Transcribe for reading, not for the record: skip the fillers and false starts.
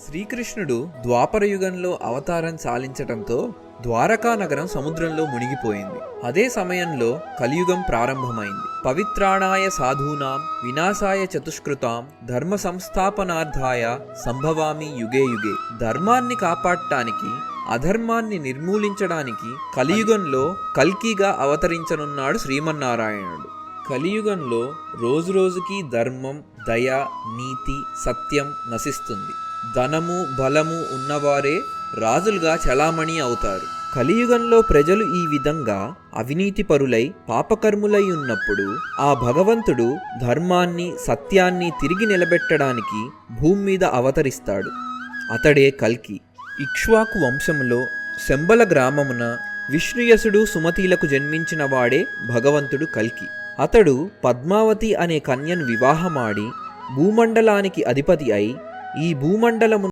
శ్రీకృష్ణుడు ద్వాపరయుగంలో అవతారం చాలించటంతో ద్వారకా నగరం సముద్రంలో మునిగిపోయింది. అదే సమయంలో కలియుగం ప్రారంభమైంది. పవిత్రాణాయ సాధూనాం వినాశాయ చతుష్కృతాం ధర్మ సంస్థాపనార్థాయ సంభవామి యుగే యుగే. ధర్మాన్ని కాపాడటానికి అధర్మాన్ని నిర్మూలించడానికి కలియుగంలో కల్కిగా అవతరించనున్నాడు శ్రీమన్నారాయణుడు. కలియుగంలో రోజురోజుకి ధర్మం, దయ, నీతి, సత్యం నశిస్తుంది. ధనము, బలము ఉన్నవారే రాజులుగా చలామణి అవుతారు. కలియుగంలో ప్రజలు ఈ విధంగా అవినీతి పరులై పాపకర్ములై ఉన్నప్పుడు ఆ భగవంతుడు ధర్మాన్ని, సత్యాన్ని తిరిగి నిలబెట్టడానికి భూమి మీద అవతరిస్తాడు. అతడే కల్కి. ఇక్ష్వాకు వంశంలో శంబల గ్రామమున విష్ణుయసుడు సుమతీలకు జన్మించిన వాడే భగవంతుడు కల్కి. అతడు పద్మావతి అనే కన్యను వివాహమాడి భూమండలానికి అధిపతి అయి ఈ భూమండలము